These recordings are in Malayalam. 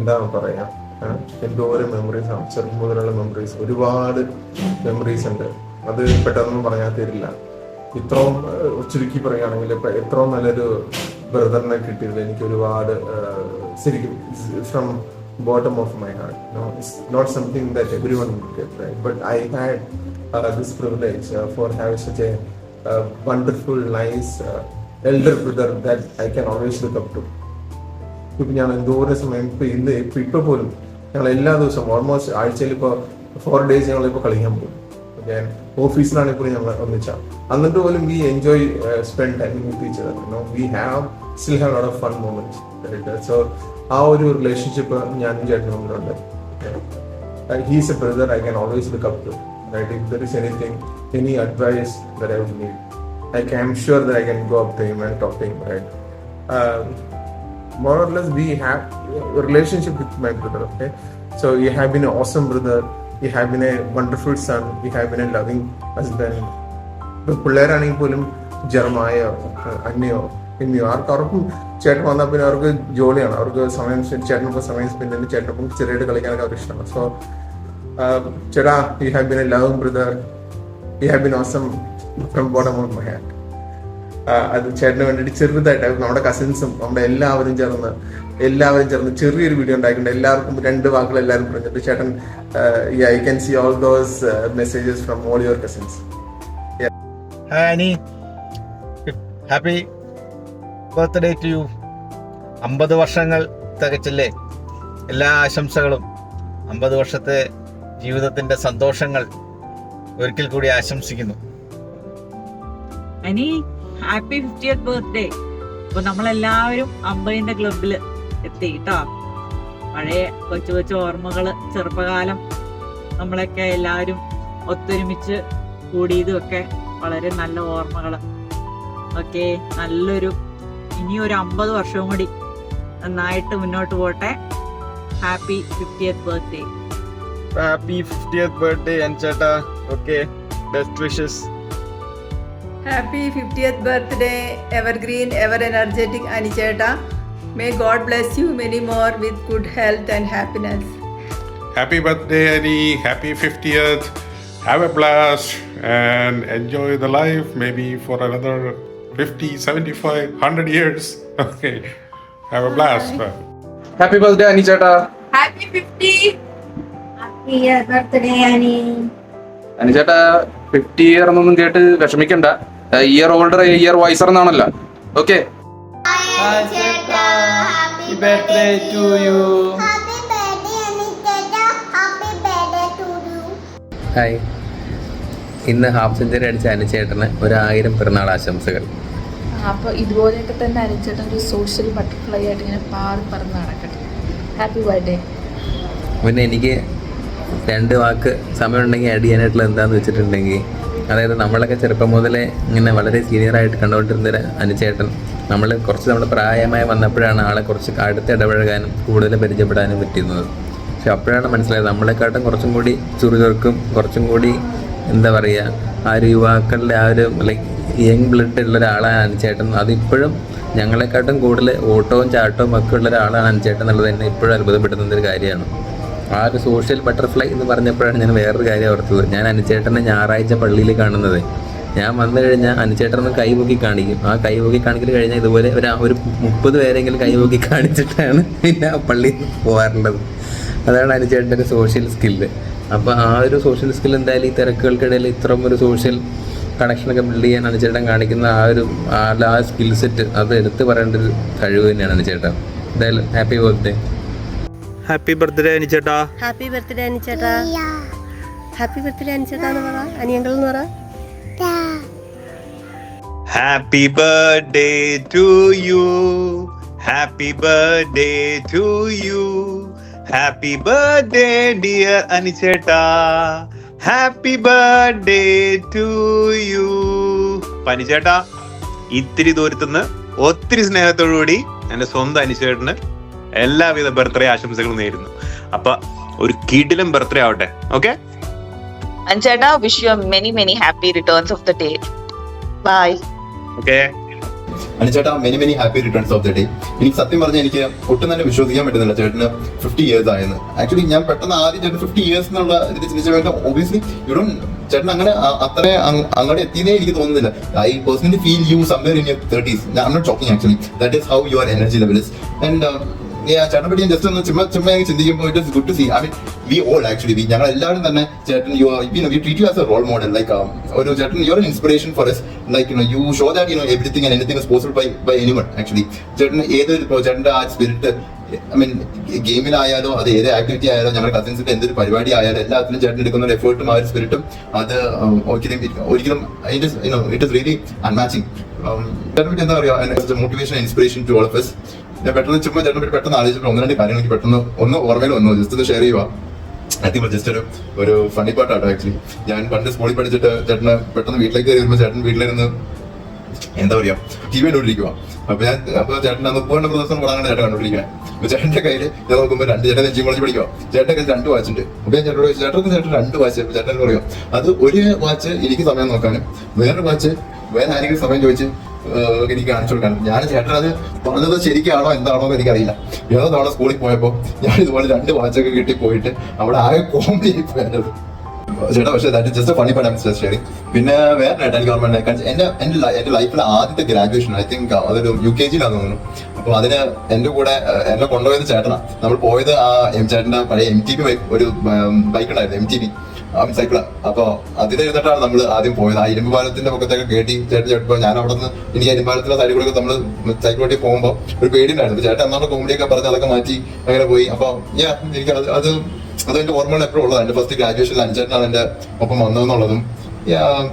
എന്താണ് പറയാ, എന്തോരം മെമ്മറീസ് ആണ്, ചെറുപ്പം മുതലുള്ള മെമ്മറീസ്, ഒരുപാട് മെമ്മറീസ് ഉണ്ട്. അത് പെട്ടെന്നൊന്നും പറഞ്ഞാൽ തരില്ല. ഇത്രയും ചുരുക്കി പറയുകയാണെങ്കിൽ ഇപ്പൊ എത്രയും നല്ലൊരു ബ്രദറിനെ കിട്ടിയത് എനിക്ക് ഒരുപാട് ശരിക്കും from bottom of my heart. No, it's not something that everyone would get, right? But I had this privilege for having such a wonderful, nice elder brother that I can always look up to. ഇപ്പം ഞാൻ എന്തോരം സമയം ഇപ്പൊ പോലും ഞങ്ങൾ എല്ലാ ദിവസവും ഓൾമോസ്റ്റ് ആഴ്ചയിൽ ഇപ്പോൾ 4 days ഞങ്ങളിപ്പോൾ കളിക്കാൻ പോകും. ഞാൻ ഓഫീസിലാണെങ്കിൽ പോലും ഞങ്ങൾ ഒന്നിച്ചാ, എന്നിട്ട് പോലും we enjoy spend time with each other. No, we still have a lot of fun moments. So ആ ഒരു റിലേഷൻഷിപ്പ് ഞാനും ചേട്ടനും തമ്മിലുണ്ട്. He's a brother I can always look up to, right? If there is anything, any advice that I would need, I'm sure that I can go up to him and talk to him, right? More or less we have a relationship with my brother, okay? So you have been an awesome brother, you have been a wonderful son, you have been a loving husband. ഇപ്പൊ പിള്ളേരാണെങ്കിൽ പോലും ജർമായോ അന്യോ പിന്നെയോ അവർക്കും ചേട്ടൻ വന്നാൽ പിന്നെ അവർക്ക് ജോലിയാണ്, അവർക്ക് ചേട്ടനൊപ്പം സമയം സ്പെൻഡ് ചെയ്ത് ചേട്ടനൊപ്പം ചെറിയായിട്ട് കളിക്കാനൊക്കെ അവർക്ക് ഇഷ്ടമാണ്. സോ ചേട്ടാ, you have been A loving brother, you have been awesome from bottom of my heart. അത് ചേട്ടന് വേണ്ടിയിട്ട് ചെറുതായിട്ട് നമ്മുടെ കസിൻസും നമ്മുടെ എല്ലാവരും ചേർന്ന് ചെറിയൊരു വീഡിയോ ഉണ്ടായിട്ടുണ്ട്. എല്ലാവർക്കും 2 വാക്കുകൾ എല്ലാവരും പറഞ്ഞിട്ട് ചേട്ടൻ, I can see all those messages from all your cousins. Hi Ani, happy birthday to you. 50 വർഷങ്ങൾ തികച്ചില്ലേ? എല്ലാ ആശംസകളും, 50 വർഷത്തെ ജീവിതത്തിന്റെ സന്തോഷങ്ങൾ ഒരിക്കൽ കൂടി ആശംസിക്കുന്നു. അനി, ഹാപ്പി 50th ബർത്ത്ഡേ. അപ്പൊ നമ്മളെല്ലാവരും 50ന്റെ ക്ലബില് എത്തി കേട്ടോ. പഴയ കൊച്ചു കൊച്ചു ഓർമ്മകള്, ചെറുപ്പകാലം നമ്മളൊക്കെ എല്ലാവരും ഒത്തൊരുമിച്ച് കൂടിയതും ഒക്കെ വളരെ നല്ല ഓർമ്മകള്. ഓക്കെ, ഇനിയൊരു 50 വർഷവും കൂടി നന്നായിട്ട് മുന്നോട്ട് പോട്ടെ. Happy 50th birthday. Happy 50th birthday അൻചേട്ടാ. Okay, best wishes. Happy 50th birthday, evergreen, ever energetic Anicheta. May God bless you many more with good health and happiness. Happy birthday, Annie. Happy 50th. Have a blast and enjoy the life maybe for another 50, 75, 100 years. Okay. Have a blast. Happy birthday അനിച്ചേട്ടാ. Happy 50. Happy birthday, Annie. അനിച്ചേട്ടാ, 50 ഇയർ എന്നൊന്നും കേട്ട് വിഷമിക്കണ്ട. ഇയർ ഓൾഡർ ഇയർ വൈസർ എന്നാണല്ലോ. Okay. Happy birthday to you. Happy birthday, Aniketa. Happy birthday to you. Hi, ഇന്ന് ഹാഫ് സെഞ്ചുറി അടിച്ച അനുചേട്ടന് 1000 പിറന്നാൾ ആശംസകൾ. അപ്പോൾ ഇതുപോലെയൊക്കെ തന്നെ അനുചേട്ടൻ ഒരു സോഷ്യൽ ബട്ടർഫ്ലൈ ആയിട്ട് ഇങ്ങനെ പാറി പറന്ന് നടക്കട്ടെ. Happy birthday. പിന്നെ എനിക്ക് 2 വാക്ക് സമയമുണ്ടെങ്കിൽ ആഡ് ചെയ്യാനായിട്ടുള്ള എന്താണെന്ന് വെച്ചിട്ടുണ്ടെങ്കിൽ, അതായത് നമ്മളൊക്കെ ചെറുപ്പം മുതലേ ഇങ്ങനെ വളരെ സീനിയറായിട്ട് കണ്ടുകൊണ്ടിരുന്ന അനുചേട്ടൻ നമ്മൾ പ്രായമായി വന്നപ്പോഴാണ് ആളെ കുറച്ച് അടുത്ത് ഇടപഴകാനും കൂടുതൽ പരിചയപ്പെടാനും പറ്റുന്നത്. പക്ഷെ അപ്പോഴാണ് മനസ്സിലായത് നമ്മളെക്കാട്ടും കുറച്ചും കൂടി ചുറുചുറുക്കും കുറച്ചും കൂടി എന്താ പറയുക, ആ ഒരു യുവാക്കളുടെ ആ ഒരു ലൈക്ക് യങ് ബ്ലഡ് ഉള്ള ഒരാളാണ് അനുചേട്ടൻ. അതിപ്പോഴും ഞങ്ങളെക്കാട്ടും കൂടുതൽ ഓട്ടവും ചാട്ടവും ഒക്കെ ഉള്ള ഒരാളാണ് അനുചേട്ടൻ എന്നുള്ളത് തന്നെ ഇപ്പോഴും അത്ഭുതപ്പെടുന്നൊരു കാര്യമാണ്. ആ ഒരു സോഷ്യൽ ബട്ടർഫ്ലൈ എന്ന് പറഞ്ഞപ്പോഴാണ് ഞാൻ വേറൊരു കാര്യം ഓർത്തത്. ഞാൻ അനുചേട്ടനെ ഞായറാഴ്ച പള്ളിയിൽ കാണുന്നത്. ഞാൻ വന്നു കഴിഞ്ഞാൽ അനുചേട്ടനൊന്ന് കൈപൊക്കി കാണിക്കും. ആ കൈപൊക്കി കാണിക്കൽ കഴിഞ്ഞാൽ ഇതുപോലെ ഒരു 30 പേരെങ്കിലും കൈപൊക്കി കാണിച്ചിട്ടാണ് പിന്നെ ആ പള്ളിയിൽ പോകാറുള്ളത്. അതാണ് അനുചേട്ടൻ്റെ ഒരു സോഷ്യൽ സ്കില്ല്. അപ്പോൾ ആ ഒരു സോഷ്യൽ സ്കിൽ എന്തായാലും ഈ തിരക്കുകൾക്കിടയിൽ ഇത്രയും ഒരു സോഷ്യൽ കണക്ഷനൊക്കെ ബിൽഡ് ചെയ്യാൻ അനുചേട്ടൻ കാണിക്കുന്ന ആ സ്കിൽ സെറ്റ്, അത് എടുത്ത് പറയേണ്ട ഒരു കഴിവ് തന്നെയാണ് അനുചേട്ടൻ. എന്തായാലും ഹാപ്പി ബർത്ത്ഡേ. ഹാപ്പി ബർത്ത്ഡേ അനിച്ചേട്ടാ. ഹാപ്പി ബർത്ത്ഡേ അനിച്ചേട്ടാ. ഹാപ്പി ബർത്ത്ഡേ അനിച്ചേട്ടാ എന്ന് പറ, അനിയങ്കൾ എന്ന് പറ. Happy birthday to you. Happy birthday to you. Happy birthday dear അനിച്ചേട്ടാ. Happy birthday to you. അനിച്ചേട്ടാ, ഇത്തിരി ദൂരത്തുനിന്ന് ഒത്തിരി സ്നേഹത്തോടുകൂടി എന്റെ സ്വന്തം അനിച്ചേട്ടന് എല്ലാവിധ ബർത്ത്ഡേ ആശംസകളും നേരുന്നു. അപ്പൊ ഒരു കിടിലം ബർത്ത്ഡേ ആവട്ടെ. ഓക്കെ അഞ്ചേട്ടാ, wish you many happy returns of the day. Bye. Okay. അനുചേട്ടാ many happy returns of the day. എനിക്ക് സത്യം പറഞ്ഞാൽ എനിക്ക് ഒട്ടും തന്നെ വിശ്വസിക്കാൻ പറ്റുന്നില്ല ചേട്ടന് 50 years ആയെന്ന്. ആക്ച്വലി ഞാൻ പെട്ടെന്ന് ആദ്യം ചേട്ടൻ 50 years എന്നുള്ള ഇത് ചിന്തിച്ച ഒബിയസ്ലി ചേട്ടൻ അങ്ങനെ അത്ര അങ്ങോട്ട് എത്തിയതേ എനിക്ക് തോന്നുന്നില്ല. I personally feel you somewhere in your 30s. I am not joking actually. That is how your energy level is. And ചേട്ടനെ പറ്റി ഞാൻ ജസ്റ്റ് ഒന്ന് ചുമ്മാ ചിന്തിക്കുമ്പോൾ it is good to see. I mean we all actually ഞങ്ങൾ എല്ലാവരും തന്നെ ചേട്ടൻ we treat you as a role model. Like ഒരു ചേട്ടൻ you are an inspiration for us. Like you show that everything and anything is possible by anyone actually. ചേട്ടൻ ഏതൊരു ചേട്ടൻ്റെ ആ സ്പിരിറ്റ്, ഐ മീൻ ഗെയിമിലായാലോ അത് ഏത് ആക്ടിവിറ്റി ആയാലോ ഞങ്ങളുടെ കസിൻസിന്റെ എന്തൊരു പരിപാടി ആയാലും എല്ലാത്തിലും ചേട്ടൻ എടുക്കുന്ന ഒരു എഫേർട്ടും ആ ഒരു സ്പിരിറ്റും അത് ഒരിക്കലും ഇറ്റ് ഇസ് റിയലി അൺമാച്ചിങ്. ചേട്ടനെ പറ്റി എന്താ പറയുക, motivation inspiration to all of us. ഞാൻ പെട്ടെന്ന് ചേട്ടനെ പറ്റി പെട്ടെന്ന് ആലോചിച്ചപ്പോൾ 1-2 കാര്യങ്ങൾ എനിക്ക് പെട്ടെന്ന് ഓർമ്മയിൽ വന്നു. ജസ്റ്റ് ഒന്ന് ഷെയർ ചെയ്യുക. ഐ തിങ്ക് ജസ്റ്റ് ഒരു ഫണ്ണി പാർട്ടാട്ടോ ആക്ച്വലി. ഞാൻ പണ്ട് സ്കൂളിൽ പഠിച്ചിട്ട് ചേട്ടന് പെട്ടെന്ന് വീട്ടിലേക്ക് കയറി വരുമ്പോൾ ചേട്ടൻ വീട്ടിലിരുന്ന് എന്താ പറയുക TV കണ്ടുകൊണ്ടിരിക്കുക. അപ്പൊ ചേട്ടൻ 30 ദിവസം കൂടാണ് ചേട്ടൻ കണ്ടുകൊണ്ടിരിക്കുക. അപ്പൊ ചേട്ടന്റെ കയ്യിൽ ഞാൻ നോക്കുമ്പോൾ ചേട്ടൻ എഞ്ചിൻ കോളേജ് പഠിക്കുക. ചേട്ടൻ്റെ കയ്യിൽ 2 വാച്ച് ഉണ്ട്. അപ്പൊ ഞാൻ ചേട്ടനോട് ചേട്ടൻ 2 വാച്ച്. ചേട്ടൻ പറയും അത് ഒരു വാച്ച് എനിക്ക് സമയം നോക്കാനും വേറൊരു വാച്ച് വേറെ ആരെങ്കിലും സമയം ചോദിച്ച് എനിക്ക് കാണിച്ചു കൊടുക്കാനും. ഞാൻ ചേട്ടൻ അത് പറഞ്ഞത് ശരിക്കാണോ എന്താണോ എന്ന് എനിക്കറിയില്ല. ഏതോ തവണ സ്കൂളിൽ പോയപ്പോൾ ഞാൻ ഇതുപോലെ 2 വാച്ചൊക്കെ കിട്ടി പോയിട്ട് അവിടെ ആകെ കോമഡി ആയി പോയത് ചേട്ടാ. പക്ഷേ ദാറ്റ് ജസ്റ്റ് ഫണ്ണി പാർട്ട് ശരി. പിന്നെ വേറെ നേട്ടം എനിക്ക് ഓർമ്മ എന്റെ ലൈഫിലെ ആദ്യത്തെ ഗ്രാജുവേഷൻ ഐ തിങ്ക് അതൊരു UKG തോന്നുന്നു. അപ്പോൾ അതിന് എന്റെ കൂടെ എന്നെ കൊണ്ടുപോയത് ചേട്ടനാണ്. നമ്മൾ പോയത് ആ ചേട്ടന്റെ പഴയ MTB ഒരു ബൈക്ക് ഉണ്ടായിരുന്നു, MTB സൈക്കിള്. അപ്പൊ അതിലിരുന്നിട്ടാണ് നമ്മൾ ആദ്യം പോയത്. ആ ഇരുമ്പ് പാലത്തിന്റെ പക്കത്തൊക്കെ കേട്ടി ചേട്ടൻ ചേട്ടപ്പോ ഞാൻ അവിടെ നിന്ന് എനിക്ക് ഇരുമ്പ് പാലത്തിന്റെ സൈഡിൽ കൂടെ നമ്മൾ സൈക്കിൾ ഓട്ടി പോകുമ്പോൾ ഒരു പേടി ഉണ്ടായിരുന്നു. ചേട്ടൻ എന്നാണ് കോമഡിയൊക്കെ പറഞ്ഞ് അതൊക്കെ മാറ്റി അങ്ങനെ പോയി. അപ്പൊ എനിക്ക് അതെന്റെ ഓർമ്മകൾ എപ്പോഴും ഉള്ളതാണ്. എന്റെ ഫസ്റ്റ് ഗ്രാജുവേഷനിൽ അനുചേട്ടനാണ് എന്റെ ഒപ്പം വന്നതെന്നുള്ളതും.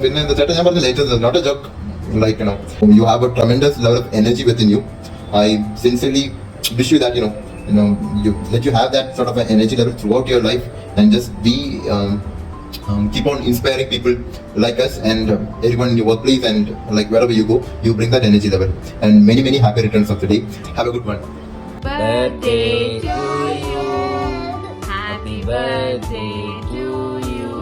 പിന്നെ എന്താ ചേട്ടൻ ഞാൻ പറഞ്ഞ latest not a joke. Like you have a tremendous level of energy within you. I sincerely wish you that you let you have that sort of an energy level throughout your life and just be keep on inspiring people like us and everyone in your workplace and like wherever you go, you bring that energy level. And many happy returns of the day. Have a good one. Birthday to you. Happy birthday to you.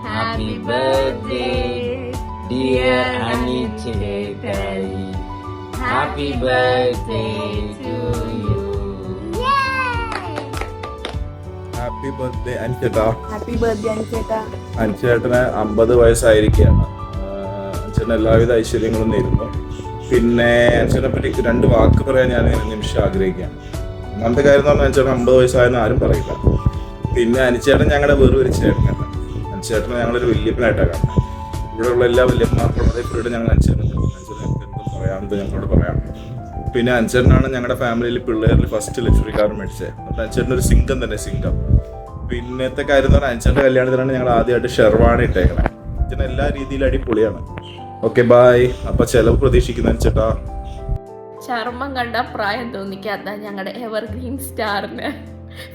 Happy birthday, dear Anicheta. Happy birthday to you. Happy birthday അനുചേട്ടാ. Happy birthday Anicheta. അനുചേട്ടന് 50 വയസ്സായിരിക്കുകയാണ്. അനുചേട്ടന് എല്ലാവിധ ഐശ്വര്യങ്ങളും നേരുന്നു. പിന്നെ അനുചേട്ടനെ പറ്റി 2 വാക്ക് പറയാൻ ഞാൻ നിമിഷം ആഗ്രഹിക്കുകയാണ്. ഒന്നാമത്തെ കാര്യം എന്ന് പറഞ്ഞാൽ അനുചേട്ടൻ 50 വയസ്സായെന്ന് ആരും പറയില്ല. പിന്നെ അനുചേട്ടൻ ഞങ്ങളുടെ വെറും ഒരു ചേട്ടനല്ല. അനുചേട്ടനെ ഞങ്ങളൊരു വല്യപ്പനായിട്ടാണ് കാണുന്നത്. ഇവിടെയുള്ള എല്ലാ വല്യപ്പന്മാർക്കും അതേ ഫ്രീഡം ഞങ്ങൾ അനുചേട്ടൻ പറയാമെന്ന് ഞങ്ങളോട് പറയാം. പിന്നെ അനുചേട്ടനാണ് ഞങ്ങളുടെ ഫാമിലിയിൽ പിള്ളേരിൽ ഫസ്റ്റ് ലക്ഷറി കാർ മേടിച്ചത്. അപ്പം അനുചേട്ടൻ ഒരു സിംഗം തന്നെ, സിംഗം. പിന്നത്തെ കാര്യം എന്ന് പറഞ്ഞാൽ അനുചേട്ടൻ്റെ കല്യാണത്തിനാണ് ഞങ്ങൾ ആദ്യമായിട്ട് ഷെർവാണി ഇട്ടേക്കണേ. അനുചേട്ടൻ എല്ലാ രീതിയിലും അടിപൊളിയാണ്. Okay bye. അപ്പം ചെലവ് പ്രതീക്ഷിക്കുന്ന അനുചേട്ടാ. ചർമ്മം കണ്ട പ്രായം തോന്നിക്കാത്ത ഞങ്ങളുടെ എവർഗ്രീൻ സ്റ്റാറിന്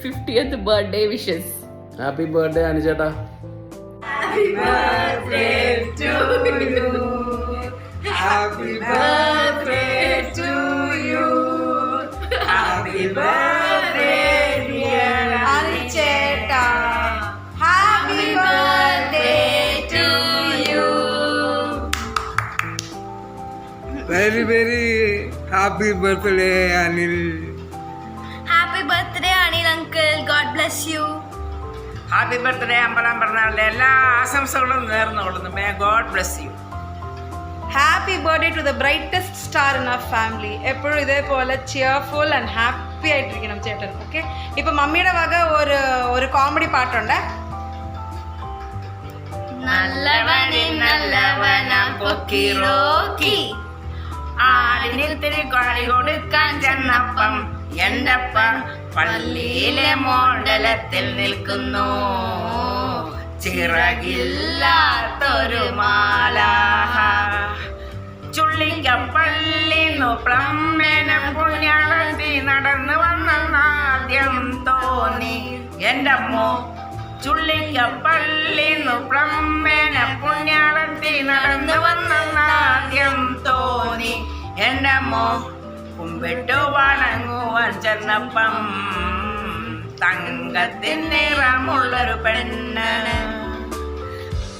50th birthday wishes. Happy birthday അനുചേട്ടാ. Happy birthday to you. Happy birthday to you. Happy birthday dear Anicheta. Happy birthday to you. Very happy birthday Anil. Happy birthday Anil uncle. God bless you. Happy birthday അമ്പലം പറഞ്ഞാൽ എല്ലാ ആശംസകളും നേർന്നുകൊള്ളുന്നു. May God bless you. Happy birthday to the brightest star in our family. എപ്പോഴും ഇതേപോലെ ചിയർഫുൾ ആൻഡ് ഹാപ്പി ആയിട്ടിരിക്കണം ചേട്ടൻ. ഓക്കെ, ഇപ്പൊ മമ്മിയുടെ വക ഒരു കോമഡി പാട്ടുണ്ട്. നല്ലവനാം പൊക്കിറോക്കി ആടിനിത്തിരി കളി കൊടുക്കാൻ ചെന്നപ്പം എന്റപ്പ പള്ളിയിലെ മോഡലത്തിൽ നിൽക്കുന്നു. ചിറകില്ലാത്തൊരു മാലാഹ ചുള്ളിക്കപ്പള്ളിന്നു പ്ലമ്മനം പുണ്യാളത്തി നടന്നു വന്നാദ്യം തോന്നി. എന്റമ്മോ ചുള്ളിക്കപ്പള്ളിന്നു പ്ലമ്മന പുണ്യാളത്തി നടന്നു വന്നാദ്യം തോന്നി. എന്റമ്മോ കുമ്പിട്ടു വണങ്ങുവാൻ ചെന്നപ്പം തങ്കത്തിൻ നിറമുള്ളൊരു പെണ്ണ്.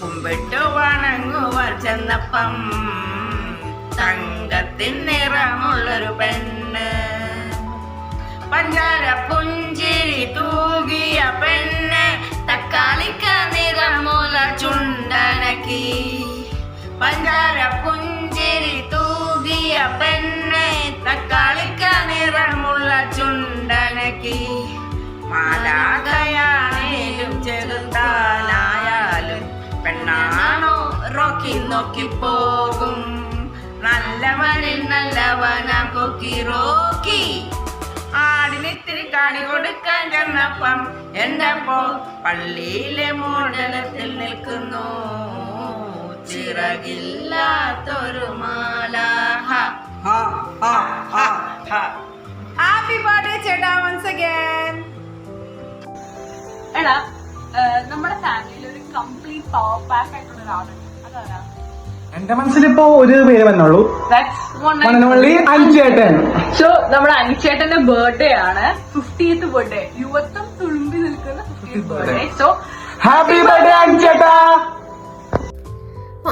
കുമ്പിട്ടു വണങ്ങുവാൻ ചെന്നപ്പം തങ്കത്തിൻ മുഖത്തിൻ നിറമുള്ളൊരു പെണ്ണ്, പഞ്ചാര പുഞ്ചിരി തൂകിയ പെണ്ണ്, തക്കാളിക്ക നിറമുള്ള ചുണ്ടനക്കി. പഞ്ചാര പുഞ്ചിരി തൂകിയ പെണ്ണ്, തക്കാളിക്ക നിറമുള്ള ചുണ്ടനക്കി. മാലാഖയാണേലും ചെറുത്താനായാലും പെണ്ണാണോ റോക്കി നോക്കി പോകും. നല്ലവരിൽ നല്ലവനാം കൊക്കി റോക്കി. ആടിനിത്തിരി കാണി കൊടുക്കാൻ ചെന്നപ്പം എന്റെ പള്ളിയിലെ മോഡലത്തിൽ നിൽക്കുന്നു ചിറകില്ലാത്തൊരു മാലാഖ. ഹാപ്പി ബർത്ത്ഡേ ചേട്ടാ വൺസ് അഗൈൻ. എടാ, നമ്മുടെ ഫാമിലിയിൽ ഒരു കംപ്ലീറ്റ് പവർ പാക്ക് ആയിട്ടുള്ള ഒരാളുണ്ട്. അതാരാ? എന്റെ മനസ്സിലിപ്പോ ഒരു പേര് വന്നുള്ളൂ, അനുചേട്ടൻ. സോ നമ്മുടെ അനുചേട്ടന്റെ ബർത്ത്ഡേ ആണ്, 50th ബർത്ത്ഡേ, യുവത്വം തുളുമ്പി നിൽക്കുന്ന 50th birthday. So happy birthday അനുചേട്ടാ.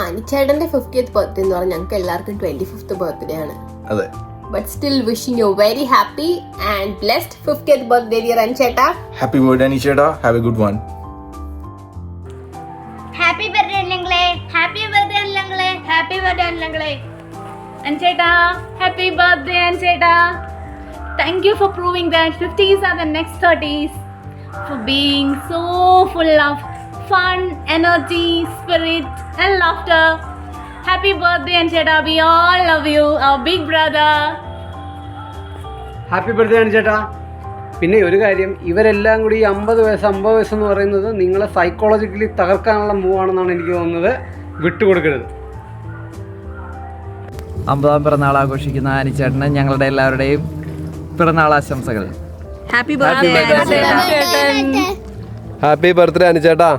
അനുചേട്ടന്റെ 50th ബർത്ത്ഡേ എന്ന് പറഞ്ഞാൽ ഞങ്ങൾക്ക് എല്ലാവർക്കും 25th ബർത്ത്ഡേ ആണ്. അതെ. But still wishing you very happy and blessed 50th birthday, dear Ancheta. Happy birthday, Ancheta. Have a good one. Happy birthday, Anlangle. Happy birthday, Anlangle. Happy birthday, Anlangle. Ancheta, happy birthday, Ancheta. Thank you for proving that 50s are the next 30s. For being so full of fun, energy, spirit and laughter. Happy birthday, Ancheta. We all love you, our big brother. Happy birthday അനുചേട്ടാ. പിന്നെ ഒരു കാര്യം, ഇവരെല്ലാം കൂടി 50 വയസ്സ് എന്ന് പറയുന്നത് നിങ്ങളെ സൈക്കോളജിക്കലി തകർക്കാനുള്ള മൂവാണെന്നാണ് എനിക്ക് തോന്നുന്നത്. വിട്ടുകൊടുക്കരുത്. 50ാം പിറന്നാൾ ആഘോഷിക്കുന്ന അനുചേട്ടന് ഞങ്ങളുടെ എല്ലാവരുടെയും പിറന്നാൾ ആശംസകൾ. Happy birthday, Ancheta. Happy birthday അനുചേട്ടാ.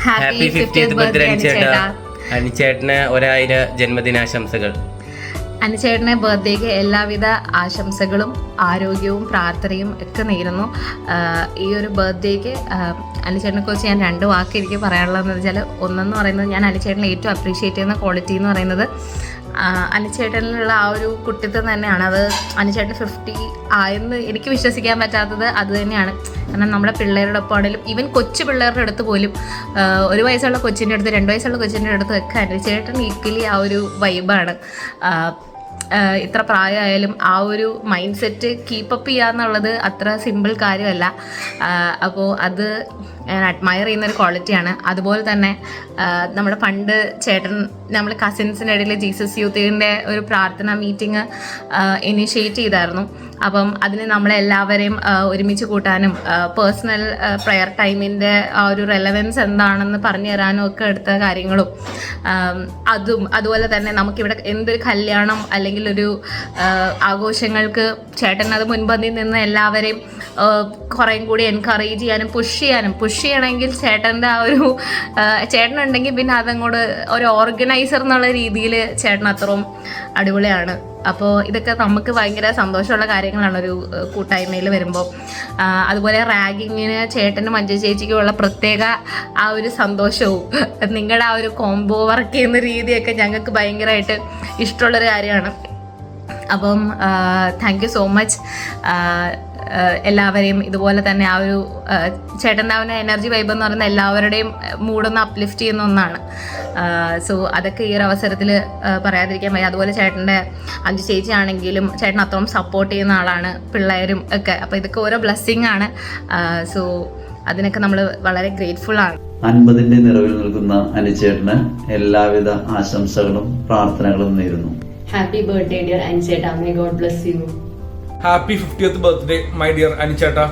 Happy 50th birthday, Ancheta. അനുചേട്ടന് 1000 ജന്മദിനാശംസകൾ. അനുചേട്ടനെ ബർത്ത്ഡേക്ക് എല്ലാവിധ ആശംസകളും ആരോഗ്യവും പ്രാർത്ഥനയും ഒക്കെ നേരുന്നു. ഈ ഒരു ബർത്ത്ഡേക്ക് അനുചേട്ടനെ കുറിച്ച് ഞാൻ 2 വാക്ക് എനിക്ക് പറയാനുള്ളതെന്ന് വെച്ചാൽ, ഒന്നെന്ന് പറയുന്നത് ഞാൻ അനുചേട്ടനെ ഏറ്റവും അപ്രീഷിയേറ്റ് ചെയ്യുന്ന ക്വാളിറ്റി എന്ന് പറയുന്നത് അനുചേട്ടനിലുള്ള ആ ഒരു കുട്ടിത്തം തന്നെയാണ്. അത് അനുചേട്ടൻ 50 ആയെന്ന് എനിക്ക് വിശ്വസിക്കാൻ പറ്റാത്തത് അത് തന്നെയാണ്. കാരണം നമ്മുടെ പിള്ളേരുടെ ഒപ്പമാണെങ്കിലും, ഈവൻ കൊച്ചു പിള്ളേരുടെ അടുത്ത് പോലും, 1 വയസ്സുള്ള കൊച്ചിൻ്റെ അടുത്ത് 2 വയസ്സുള്ള കൊച്ചിൻ്റെ അടുത്ത് ഒക്കെ അനുചേട്ടൻ ഈക്വലി ആ ഒരു വൈബാണ്. ഇത്ര പ്രായമായാലും ആ ഒരു മൈൻഡ് സെറ്റ് കീപ്പപ്പ് ചെയ്യുക എന്നുള്ളത് അത്ര സിമ്പിൾ കാര്യമല്ല. അപ്പോൾ അത് ഞാൻ അഡ്മയർ ചെയ്യുന്നൊരു ക്വാളിറ്റിയാണ്. അതുപോലെ തന്നെ നമ്മുടെ പണ്ട് ചേട്ടൻ നമ്മൾ കസിൻസിൻ്റെ ഇടയിൽ ജീസസ് യൂത്തിൻ്റെ ഒരു പ്രാർത്ഥന മീറ്റിംഗ് ഇനിഷ്യേറ്റ് ചെയ്തായിരുന്നു. അപ്പം അതിന് നമ്മളെല്ലാവരെയും ഒരുമിച്ച് കൂട്ടാനും പേഴ്സണൽ പ്രെയർ ടൈമിൻ്റെ ആ ഒരു റെലവൻസ് എന്താണെന്ന് പറഞ്ഞു തരാനും ഒക്കെ എടുത്ത കാര്യങ്ങളും അതുപോലെ തന്നെ നമുക്കിവിടെ എന്തൊരു കല്യാണം അല്ലെങ്കിൽ ഒരു ആഘോഷങ്ങൾക്ക് ചേട്ടൻ അത് മുൻപന്തിയിൽ നിന്ന് എല്ലാവരെയും കുറേയും കൂടി എൻകറേജ് ചെയ്യാനും പുഷ് ചെയ്യണമെങ്കിൽ ചേട്ടൻ്റെ ആ ഒരു ചേട്ടനുണ്ടെങ്കിൽ പിന്നെ അതങ്ങോട്ട് ഒരു ഓർഗനൈസർ എന്നുള്ള രീതിയിൽ ചേട്ടൻ അത്രയും അടിപൊളിയാണ്. അപ്പോൾ ഇതൊക്കെ നമുക്ക് ഭയങ്കര സന്തോഷമുള്ള കാര്യങ്ങളാണ് ഒരു കൂട്ടായ്മയിൽ വരുമ്പോൾ. അതുപോലെ റാഗിങ്ങിന് ചേട്ടനും മഞ്ജു ചേച്ചിക്കുമുള്ള പ്രത്യേക ആ ഒരു സന്തോഷവും നിങ്ങളുടെ ആ ഒരു കോംബോ വർക്ക് ചെയ്യുന്ന രീതിയൊക്കെ ഞങ്ങൾക്ക് ഭയങ്കരമായിട്ട് ഇഷ്ടമുള്ളൊരു കാര്യമാണ്. അപ്പം താങ്ക് യു സോ മച്ച് എല്ലാവരെയും. ഇതുപോലെ തന്നെ ആ ഒരു ചേട്ടൻ്റെ ആ ഒരു എനർജി വൈബ് എന്ന് പറയുന്ന എല്ലാവരുടെയും മൂഡൊന്ന് അപ്ലിഫ്റ്റ് ചെയ്യുന്ന ഒന്നാണ്. സോ അതൊക്കെ ഈ ഒരു അവസരത്തിൽ പറയാതിരിക്കാൻ വയ്യ. അതുപോലെ ചേട്ടൻ്റെ അഞ്ചു ചേച്ചി ആണെങ്കിലും ചേട്ടൻ അത്രയും സപ്പോർട്ട് ചെയ്യുന്ന ആളാണ്, പിള്ളേരും ഒക്കെ. അപ്പോൾ ഇതൊക്കെ ഓരോ ബ്ലെസ്സിങ് ആണ്. സോ അതിനൊക്കെ നമ്മൾ വളരെ ഗ്രേറ്റ്ഫുൾ ആണ്. 50ന്റെ നിറവിൽ നിൽക്കുന്ന അനുചേട്ടന് എല്ലാവിധ ആശംസകളും പ്രാർത്ഥനകളും നേരുന്നു. ഹാപ്പി ബർത്ത്ഡേ ഡിയർ അനുചേട്ടാ. May God bless you. Happy 50th birthday my dear അനുചേട്ടാ.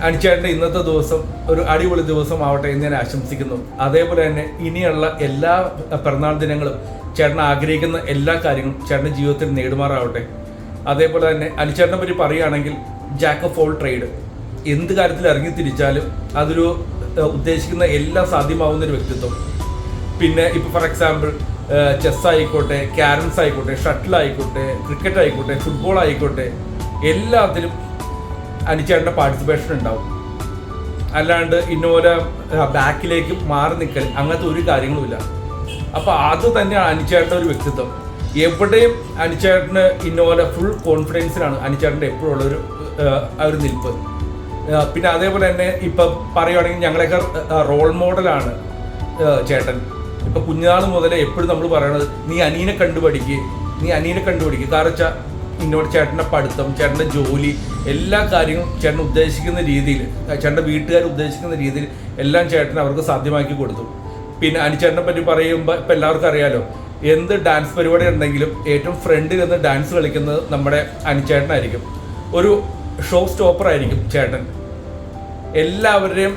അനുചേട്ടൻ്റെ ഇന്നത്തെ ദിവസം ഒരു അടിപൊളി ദിവസം ആവട്ടെ എന്ന് ഞാൻ ആശംസിക്കുന്നു. അതേപോലെ തന്നെ ഇനിയുള്ള എല്ലാ പിറന്നാൾ ദിനങ്ങളും ചേട്ടൻ ആഗ്രഹിക്കുന്ന എല്ലാ കാര്യങ്ങളും ചേട്ടൻ്റെ ജീവിതത്തിൽ നേടുമാറാവട്ടെ. അതേപോലെ തന്നെ അനിച്ചേട്ടനെ പറ്റി പറയുകയാണെങ്കിൽ ജാക്ക് ഓഫ് ഓൾ ട്രേഡ്. എന്ത് കാര്യത്തിൽ ഇറങ്ങി തിരിച്ചാലും അതൊരു ഉദ്ദേശിക്കുന്ന എല്ലാം സാധ്യമാവുന്നൊരു വ്യക്തിത്വം. പിന്നെ ഇപ്പോൾ ഫോർ എക്സാമ്പിൾ ചെസ് ആയിക്കോട്ടെ, ക്യാരംസ് ആയിക്കോട്ടെ, ഷട്ടിൽ ആയിക്കോട്ടെ, ക്രിക്കറ്റ് ആയിക്കോട്ടെ, ഫുട്ബോൾ ആയിക്കോട്ടെ, എല്ലാത്തിലും അനിച്ചേട്ടൻ്റെ പാർട്ടിസിപ്പേഷൻ ഉണ്ടാവും. അല്ലാണ്ട് ഇന്നോലെ ബാക്കിലേക്ക് മാറി നിൽക്കൽ അങ്ങനത്തെ ഒരു കാര്യങ്ങളുമില്ല. അപ്പോൾ അത് തന്നെയാണ് അനിച്ചേട്ടൻ്റെ ഒരു വ്യക്തിത്വം. എവിടെയും അനിച്ചേട്ടന് ഇന്നോലെ ഫുൾ കോൺഫിഡൻസിലാണ് അനിച്ചേട്ടൻ്റെ എപ്പോഴും ഉള്ളൊരു ഒരു നിൽപ്പ്. പിന്നെ അതേപോലെ തന്നെ ഇപ്പം പറയുകയാണെങ്കിൽ ഞങ്ങളെയൊക്കെ റോൾ മോഡലാണ് ചേട്ടൻ. ഇപ്പം കുഞ്ഞുനാൾ മുതലേ എപ്പോഴും നമ്മൾ പറയണത് നീ അനിയനെ കണ്ടുപഠിക്കുക. കാരണം വെച്ചാൽ ഇന്നോട് ചേട്ടൻ്റെ പഠിത്തം, ചേട്ടൻ്റെ ജോലി, എല്ലാ കാര്യങ്ങളും ചേട്ടൻ ഉദ്ദേശിക്കുന്ന രീതിയിൽ, ചേട്ടൻ്റെ വീട്ടുകാർ ഉദ്ദേശിക്കുന്ന രീതിയിൽ എല്ലാം ചേട്ടൻ അവർക്ക് സാധ്യമാക്കി കൊടുത്തു. പിന്നെ അനിച്ചേട്ടനെ പറ്റി പറയുമ്പോൾ ഇപ്പം എല്ലാവർക്കും അറിയാലോ, എന്ത് ഡാൻസ് പരിപാടി ഉണ്ടെങ്കിലും ഏറ്റവും ഫ്രണ്ടിൽ നിന്ന് ഡാൻസ് കളിക്കുന്നത് നമ്മുടെ അനിച്ചേട്ടനായിരിക്കും. ഒരു ഷോ സ്റ്റോപ്പർ ആയിരിക്കും ചേട്ടൻ. എല്ലാവരുടെയും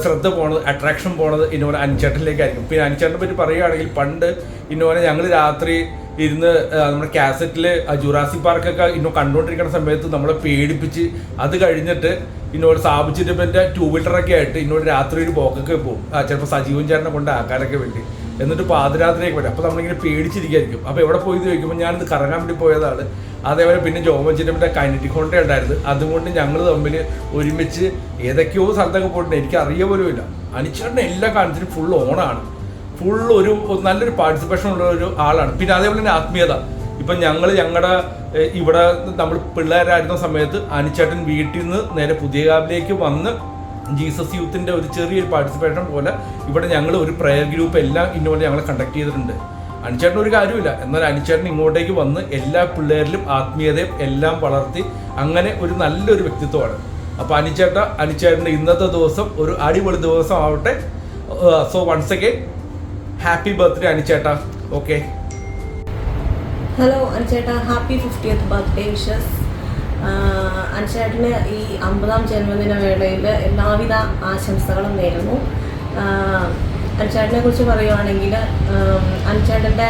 ശ്രദ്ധ പോണത്, അട്രാക്ഷൻ പോണത് ഇന്നോനെ അനിച്ചേട്ടനിലേക്കായിരിക്കും. പിന്നെ അനിച്ചേട്ടനെ പറ്റി പറയുകയാണെങ്കിൽ പണ്ട് ഇന്നോനെ ഞങ്ങൾ രാത്രി ഇരുന്ന് നമ്മുടെ കാസറ്റിൽ ജുറാസിക് പാർക്കൊക്കെ കണ്ടുകൊണ്ടിരിക്കുന്ന സമയത്ത് നമ്മളെ പേടിപ്പിച്ച്, അത് കഴിഞ്ഞിട്ട് ഇന്നോട് സ്ഥാപിച്ചിട്ട് ടൂ വീലറൊക്കെ ആയിട്ട് ഇന്നോട് രാത്രി ഒരു പോക്കൊക്കെ പോകും, ചിലപ്പോൾ സജീവൻ ചേട്ടനെ കൊണ്ട് ആക്കാനൊക്കെ വേണ്ടി. എന്നിട്ട് പാതിരാത്രിയൊക്കെ വരും. അപ്പോൾ നമ്മളിങ്ങനെ പേടിച്ചിരിക്കുകയായിരിക്കും. അപ്പോൾ എവിടെ പോയി ചോദിക്കുമ്പോൾ ഞാനിത് കറങ്ങാൻ വേണ്ടി പോയതാണ്. അതേപോലെ പിന്നെ ജോമച്ചിൻ്റെ കൈനറ്റിക് ഹോണ്ട ഉണ്ടായിരുന്നു. അതുകൊണ്ട് ഞങ്ങൾ തമ്മിൽ ഒരുമിച്ച് ഏതൊക്കെയോ സ്ഥലത്തൊക്കെ പോയിട്ടുണ്ട്. എനിക്ക് അറിയ പോലും ഇല്ല. അനിച്ചേട്ടൻ്റെ എല്ലാ കാര്യത്തിലും ഫുൾ ഓണാണ്. ഫുൾ ഒരു നല്ലൊരു പാർട്ടിസിപ്പേഷൻ ഉള്ള ഒരു ആളാണ്. പിന്നെ അതേപോലെ തന്നെ ആത്മീയത. ഇപ്പം ഞങ്ങളുടെ ഇവിടെ നമ്മൾ പിള്ളേരായിരുന്ന സമയത്ത് അനിച്ചേട്ടൻ വീട്ടിൽ നിന്ന് നേരെ പുതിയകാവിലേക്ക് വന്ന് ജീസസ് യൂത്തിൻ്റെ ഒരു ചെറിയൊരു പാർട്ടിസിപ്പേഷൻ പോലെ ഇവിടെ ഞങ്ങൾ ഒരു പ്രയർ ഗ്രൂപ്പ് എല്ലാം ഇന്നോലെ ഞങ്ങൾ കണ്ടക്ട് ചെയ്തിട്ടുണ്ട്. അനിച്ചേട്ടൻ ഒരു കാര്യമില്ല, എന്നാൽ അനിച്ചേട്ടൻ ഇങ്ങോട്ടേക്ക് വന്ന് എല്ലാ പിള്ളേരിലും ആത്മീയതയും എല്ലാം വളർത്തി അങ്ങനെ ഒരു നല്ലൊരു വ്യക്തിത്വമാണ്. അപ്പോൾ അനിച്ചേട്ടൻ്റെ ഇന്നത്തെ ദിവസം ഒരു അടിപൊളി ദിവസം ആവട്ടെ. So once again happy birthday അനിച്ചേട്ടാ. ഓക്കെ, ഹലോ അനിച്ചേട്ടാ, ഹാപ്പി 50th ബർത്ത്ഡേ വിഷസ്. അനിച്ചേട്ടന് ഈ 50ാം ജന്മദിന വേളയിൽ എല്ലാവിധ ആശംസകളും നേരുന്നു. അനിച്ചേട്ടനെ കുറിച്ച് പറയുവാണെങ്കിൽ അനിച്ചേട്ടൻ്റെ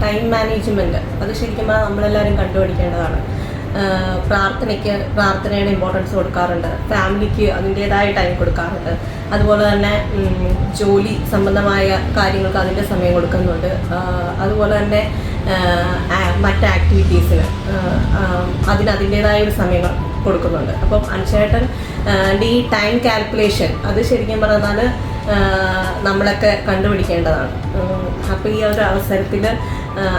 ടൈം മാനേജ്മെൻറ്റ് അത് ശരിക്കും നമ്മളെല്ലാവരും കണ്ടുപിടിക്കേണ്ടതാണ്. പ്രാർത്ഥനയുടെ ഇമ്പോർട്ടൻസ് കൊടുക്കാറുണ്ട്, ഫാമിലിക്ക് അതിൻ്റേതായ ടൈം കൊടുക്കാറുണ്ട്, അതുപോലെ തന്നെ ജോലി സംബന്ധമായ കാര്യങ്ങൾക്ക് അതിൻ്റെ സമയം കൊടുക്കുന്നുണ്ട്, അതുപോലെ തന്നെ മറ്റ് ആക്ടിവിറ്റീസിന് അതിൻ്റേതായ ഒരു സമയങ്ങൾ കൊടുക്കുന്നുണ്ട്. അപ്പം അനിച്ചേട്ടൻ ഈ ടൈം കാൽക്കുലേഷൻ അത് ശരിക്കും പറഞ്ഞാൽ നമ്മളൊക്കെ കണ്ടുപിടിക്കേണ്ടതാണ്. അപ്പോൾ ഈ ഒരു അവസരത്തിൽ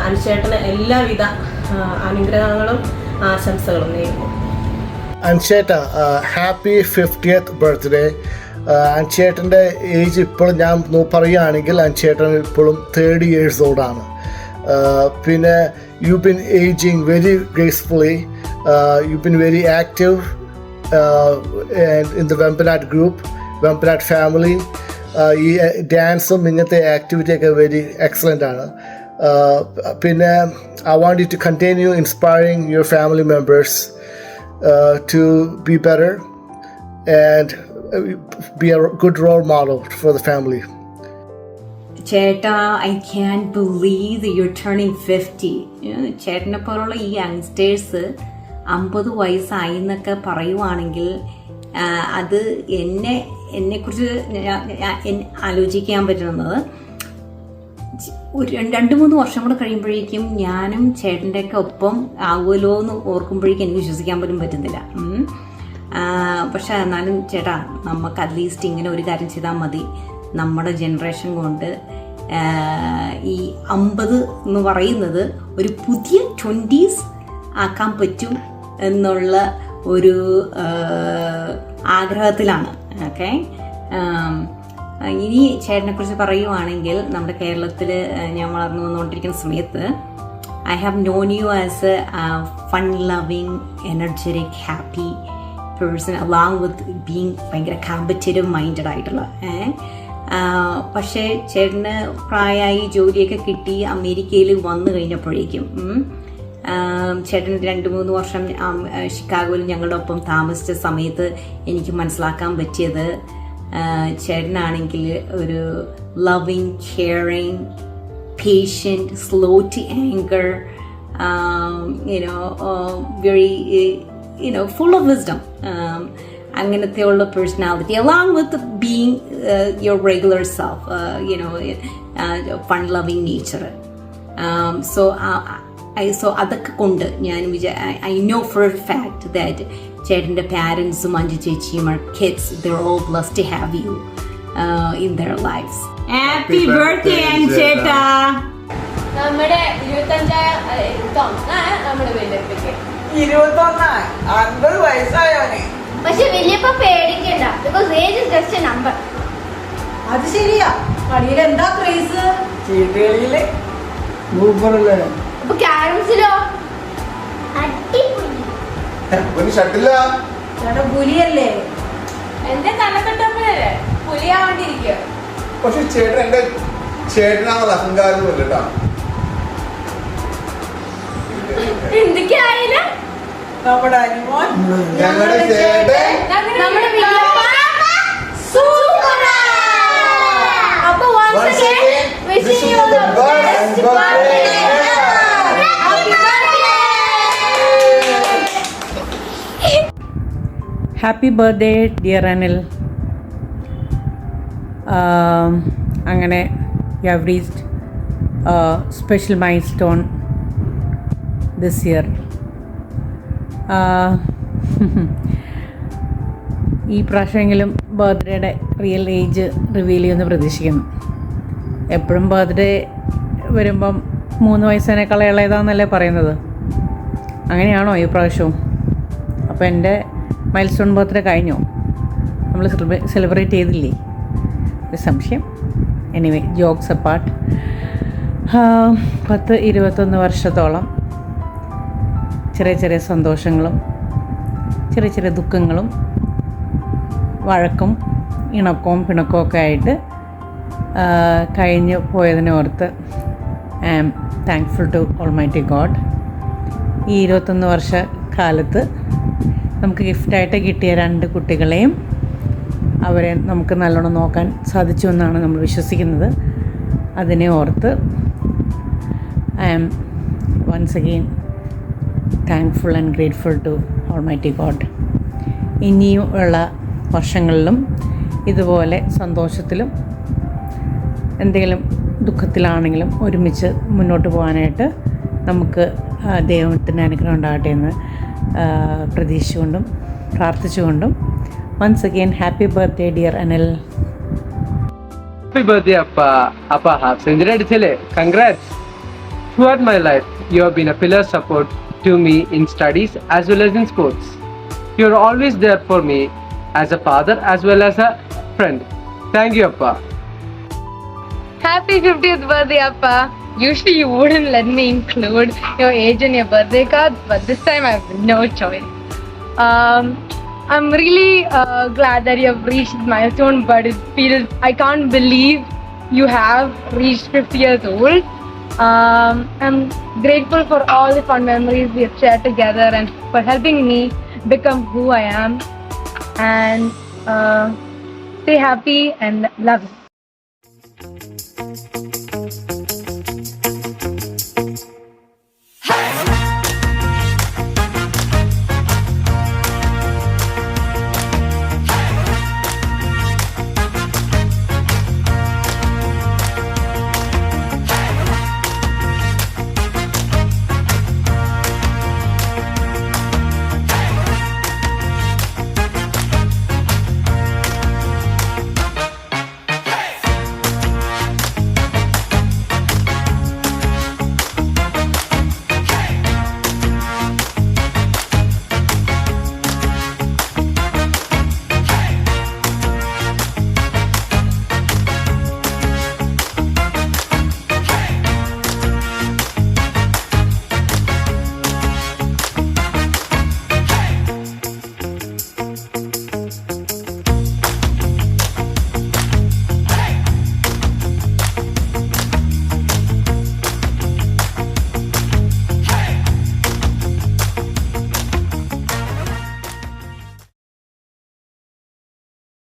അനിച്ചേട്ടന് എല്ലാവിധ അനുഗ്രഹങ്ങളും ആശംസകളും നേരുന്നു. അനിച്ചേട്ട, ഹാപ്പി 50th ബർത്ത്ഡേ. അനിച്ചേട്ടൻ്റെ ഏജ് ഇപ്പോൾ ഞാൻ പറയുകയാണെങ്കിൽ അനിച്ചേട്ടൻ ഇപ്പോഴും 30 years old ആണ്. പിന്നെ you been ageing very gracefully, you been very active in the Vembanad group, Vembanad family. ഈ ഡാൻസും ഇങ്ങനത്തെ ആക്ടിവിറ്റിയൊക്കെ വെരി എക്സലൻ്റ് ആണ്. പിന്നെ I want you to continue inspiring your family members to be better and be a good role model for the family. ചേട്ടാ, I can't believe that you're turning 50. ചേട്ടനെ പോലുള്ള ഈ യങ്സ്റ്റേഴ്സ് 50 വയസ്സായി എന്നൊക്കെ പറയുവാണെങ്കിൽ അത് എന്നെക്കുറിച്ച് ആലോചിക്കാൻ പറ്റുന്നത് ഒരു 2-3 വർഷം കൂടെ കഴിയുമ്പോഴേക്കും ഞാനും ചേട്ടൻ്റെയൊക്കെ ഒപ്പം ആകുമല്ലോ എന്ന് ഓർക്കുമ്പോഴേക്കും എനിക്ക് വിശ്വസിക്കാൻ പോലും പറ്റുന്നില്ല. പക്ഷെ എന്നാലും ചേട്ടാ, നമുക്ക് അറ്റ്ലീസ്റ്റ് ഇങ്ങനെ ഒരു കാര്യം ചെയ്താൽ മതി. നമ്മുടെ ജനറേഷൻ കൊണ്ട് ഈ 50 എന്ന് പറയുന്നത് ഒരു പുതിയ 20s ആക്കാൻ പറ്റും എന്നുള്ള ഒരു ആഗ്രഹത്തിലാണ്. ഓക്കെ, ഇനി ചേട്ടനെക്കുറിച്ച് പറയുവാണെങ്കിൽ നമ്മുടെ കേരളത്തിൽ ഞാൻ വളർന്നു വന്നുകൊണ്ടിരിക്കുന്ന സമയത്ത് I have known you as a fun loving energetic happy person along with being ഭയങ്കര കോമ്പറ്റീറ്റീവ് മൈൻഡഡ് ആയിട്ടുള്ള. പക്ഷേ ചേട്ടന് പ്രായമായി ജോലിയൊക്കെ കിട്ടി അമേരിക്കയിൽ വന്നു കഴിഞ്ഞപ്പോഴേക്കും ചേട്ടൻ 2-3 വർഷം ഷിക്കാഗോയിൽ ഞങ്ങളുടെ ഒപ്പം താമസിച്ച സമയത്ത് എനിക്ക് മനസ്സിലാക്കാൻ പറ്റിയത് ചേട്ടനാണെങ്കിൽ ഒരു loving, caring, patient, slow to anger, very, full of wisdom. അങ്ങനത്തെയുള്ള personality along with being your regular self, fun loving nature. So അതൊക്കെ കൊണ്ട് ഞാൻ I know for a fact that ചേട്ടൻ്റെ പാരൻസും അഞ്ചു ചേച്ചിയും are kids. They're all blessed to have you in their lives. Happy birthday അഞ്ചേട്ടാ. നമ്മുടെ 25 നമ്മുടെ വലിയപ്പയ്ക്ക് 50 വയസ്സായോനെ. പക്ഷെ വലിയപ്പ പേടിക്കണ്ട, because age is just A number. അത് ശരിയാ. കളിയിൽ എന്താ ക്രേസ്? ചീട്ടുകളിയില് സൂപ്പറല്ലേ. അപ്പൊ ക്യാരംസിലോ അടിപൊളി. ചേട്ടാ പുലിയല്ലേ? എന്റെ തലക്കെട്ടപ്പോഴേ പുലിയാവാണ്ടിരിക്കുക. പക്ഷെ ചേട്ടൻ എന്റെ ചേട്ടനാണത് അഹങ്കാരം കേട്ടാ. എന്തൊക്കെയായാലും നമ്മുടെ അനുമോൻ ഞങ്ങളുടെ ചേട്ടൻ നമ്മുടെ വലിയപ്പ സൂപ്പറാ. അപ്പൊ once again wishing you the best birthday. Happy birthday dear Anil. അങ്ങനെ you have reached special milestone this year. ഈ പ്രാവശ്യമെങ്കിലും ബർത്ത്ഡേയുടെ റിയൽ ഏജ് റിവീൽ ചെയ്യുമെന്ന് പ്രതീക്ഷിക്കുന്നു. എപ്പോഴും ബർത്ത്ഡേ വരുമ്പം 3 വയസ്സിനേക്കാൾ ഇളയതാന്നല്ലേ പറയുന്നത്. അങ്ങനെയാണോ ഈ പ്രാവശ്യവും? അപ്പോൾ എൻ്റെ മൈൽ സ്റ്റോൺ ബർത്ത്ഡേ കഴിഞ്ഞോ? നമ്മൾ സെലിബ്രേറ്റ് ചെയ്തില്ലേ? ഒരു സംശയം. എനിവേ, ജോക്സ് അപ്പാർട്ട്, 10-21 വർഷത്തോളം ചെറിയ ചെറിയ സന്തോഷങ്ങളും ചെറിയ ചെറിയ ദുഃഖങ്ങളും വഴക്കും ഇണക്കവും പിണക്കവും ഒക്കെ ആയിട്ട് കഴിഞ്ഞു പോയതിനെ ഓർത്ത് I am thankful to almighty God. ഈ 21 വർഷ കാലത്ത് നമുക്ക് ഗിഫ്റ്റായിട്ട് കിട്ടിയ 2 കുട്ടികളെയും അവരെ നമുക്ക് നല്ലോണം നോക്കാൻ സാധിച്ചു എന്നാണ് നമ്മൾ വിശ്വസിക്കുന്നത്. അതിനെ ഓർത്ത് I am once again thankful and grateful to almighty God. ഇനിയും ഉള്ള വർഷങ്ങളിലും ഇതുപോലെ സന്തോഷത്തിലും എന്തെങ്കിലും ദുഃഖത്തിലാണെങ്കിലും ഒരുമിച്ച് മുന്നോട്ട് പോകാനായിട്ട് നമുക്ക് ദൈവത്തിൻ്റെ അനുഗ്രഹം ഉണ്ടാകട്ടെ എന്ന് പ്രതീക്ഷിച്ചുകൊണ്ടും പ്രാർത്ഥിച്ചുകൊണ്ടും once again happy birthday dear Anil. Happy birthday appa. Appa half century adichale. Congrats. Throughout my life you have been a pillar support to me in studies as well as in sports. You are always there for me as a father as well as a friend. Thank you appa. Happy 50th birthday, Appa. Usually you wouldn't let me include your age in your birthday card, but this time I have no choice. I'm really glad that you have reached this milestone, but I can't believe you have reached 50 years old. I'm grateful for all the fun memories we have shared together and for helping me become who I am. And stay happy and love you.